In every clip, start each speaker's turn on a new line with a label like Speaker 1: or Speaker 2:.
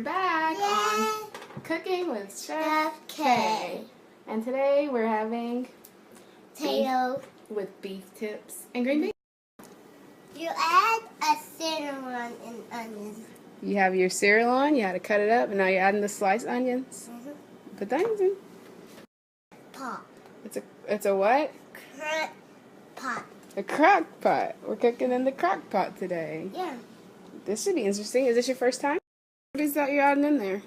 Speaker 1: back on Cooking with Chef K. And today we're having
Speaker 2: potato
Speaker 1: with beef tips and green beans.
Speaker 2: You add a cinnamon and onions.
Speaker 1: You have your cereal on, you had to cut it up, and now you're adding the sliced onions. Put the onions in.
Speaker 2: Pot.
Speaker 1: It's a what?
Speaker 2: Crock pot.
Speaker 1: A crock pot. We're cooking in the crock pot today.
Speaker 2: Yeah.
Speaker 1: This should be interesting. Is this your first time? What is that you're adding in there?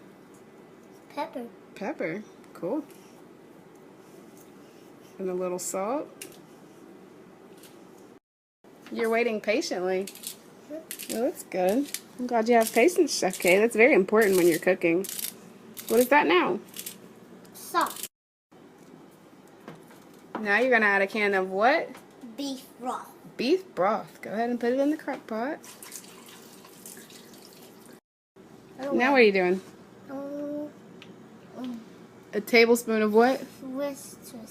Speaker 2: Pepper.
Speaker 1: Pepper. Cool. And a little salt. You're waiting patiently. Well, that's good. I'm glad you have patience, Chef K. That's very important when you're cooking. What is that now?
Speaker 2: Salt.
Speaker 1: Now you're going to add a can of what?
Speaker 2: Beef broth.
Speaker 1: Beef broth. Go ahead and put it in the crock pot. Now what are you doing? A tablespoon of what?
Speaker 2: Worcestershire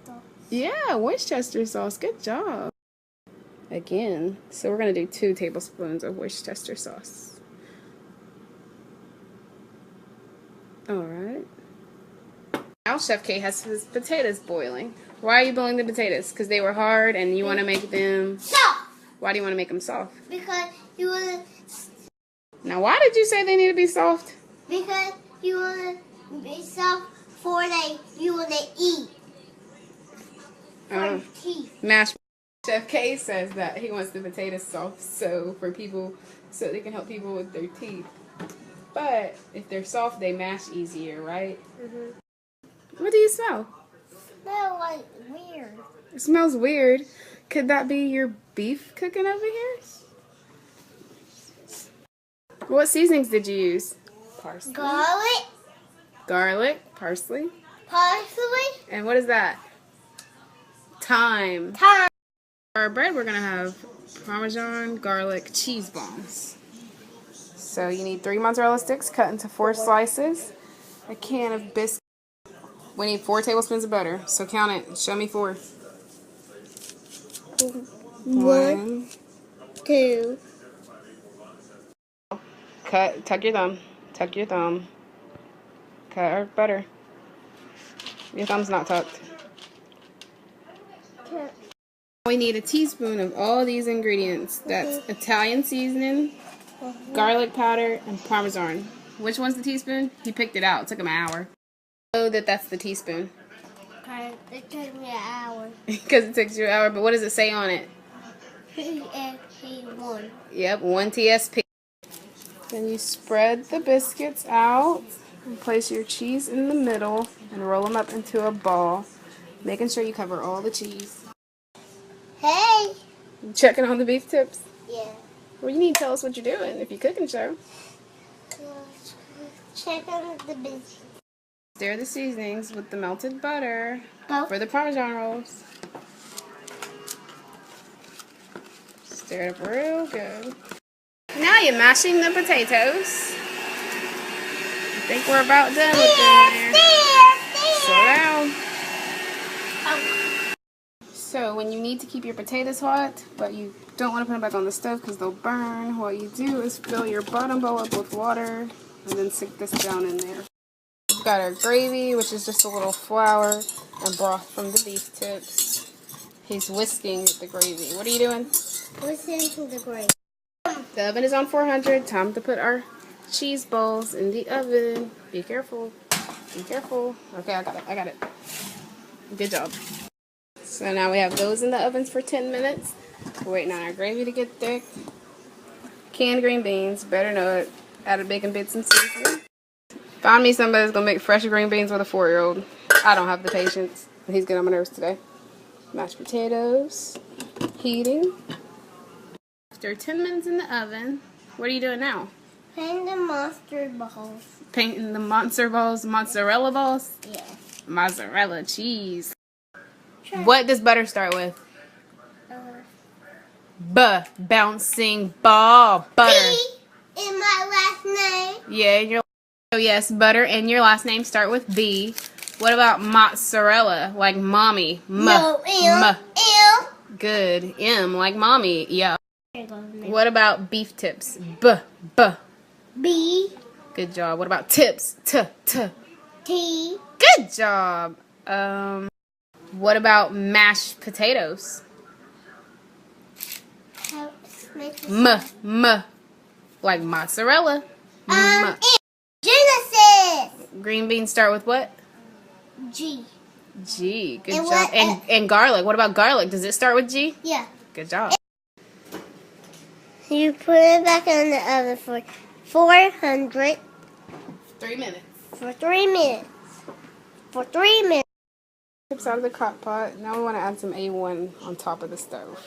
Speaker 2: sauce.
Speaker 1: Yeah, Worcestershire sauce. Good job. Again, so we're going to do 2 tablespoons of Worcestershire sauce. Alright. Now Chef K has his potatoes boiling. Why are you boiling the potatoes? Because they were hard and you want to make them
Speaker 2: soft.
Speaker 1: Why do you want to make them soft?
Speaker 2: Because you want to.
Speaker 1: Now why did you say they need to be soft?
Speaker 2: Because you want to be soft for you want to eat. For teeth.
Speaker 1: Mashed. Chef K says that he wants the potatoes soft so they can help people with their teeth. But if they're soft, they mash easier, right? What do you smell?
Speaker 2: Smells like weird.
Speaker 1: It smells weird. Could that be your beef cooking over here? What seasonings did you use? Parsley. Garlic, parsley. And what is that? Thyme. For our bread, we're going to have Parmesan garlic cheese bombs. So you need 3 mozzarella sticks cut into 4 slices, a can of biscuits. We need 4 tablespoons of butter. So count it. Show me 4. 1,
Speaker 2: 2.
Speaker 1: Tuck your thumb. Tuck your thumb. Cut our butter. Your thumb's not tucked. We need a teaspoon of all these ingredients. That's Italian seasoning, garlic powder, and Parmesan. Which one's the teaspoon? He picked it out. It took him an hour. Know that that's the teaspoon.
Speaker 2: It took me an hour.
Speaker 1: Because it takes you an hour, but what does it say on it?
Speaker 2: TSP1.
Speaker 1: Yep, 1 TSP. Then you spread the biscuits out and place your cheese in the middle and roll them up into a ball, making sure you cover all the cheese.
Speaker 2: Hey!
Speaker 1: You checking on the beef tips?
Speaker 2: Yeah.
Speaker 1: Well, you need to tell us what you're doing if you're cooking show.
Speaker 2: Check on the biscuits.
Speaker 1: Stir the seasonings with the melted butter for the Parmesan rolls. Stir it up real good. Now you're mashing the potatoes. I think we're about done with them there. Slow down. So when you need to keep your potatoes hot, but you don't want to put them back on the stove because they'll burn, what you do is fill your bottom bowl up with water and then stick this down in there. We've got our gravy, which is just a little flour and broth from the beef tips. He's whisking the gravy. What are you doing?
Speaker 2: Whisking the gravy.
Speaker 1: The oven is on 400. Time to put our cheese balls in the oven. Be careful. Be careful. Okay, I got it. Good job. So now we have those in the ovens for 10 minutes. We're waiting on our gravy to get thick. Canned green beans. Better know it. Added bacon bits and seasoning. Find me somebody that's going to make fresh green beans with a 4-year-old. I don't have the patience. He's getting on my nerves today. Mashed potatoes. Heating. After 10 minutes in the oven, what are you doing now?
Speaker 2: Painting the monster balls.
Speaker 1: Painting the monster balls, mozzarella balls?
Speaker 2: Yeah.
Speaker 1: Mozzarella cheese. What does butter start with? Bouncing ball. Butter.
Speaker 2: B in my last name.
Speaker 1: Yeah, so yes, butter and your last name start with B. What about mozzarella? Like mommy.
Speaker 2: No, M.
Speaker 1: Good. M like mommy. Yeah. What about beef tips? B.
Speaker 2: B.
Speaker 1: Good job. What about tips?
Speaker 2: T.
Speaker 1: Good job. What about mashed potatoes? Like mozzarella.
Speaker 2: Genesis.
Speaker 1: Green beans start with what?
Speaker 2: G.
Speaker 1: G. Good
Speaker 2: And
Speaker 1: job.
Speaker 2: what-
Speaker 1: And garlic. What about garlic? Does it start with G?
Speaker 2: Yeah.
Speaker 1: Good job.
Speaker 2: You put it back in the oven for 400
Speaker 1: 3 minutes.
Speaker 2: for 3 minutes. For 3 minutes.
Speaker 1: Chips out of the crock pot. Now we want to add some A1 on top of the stove.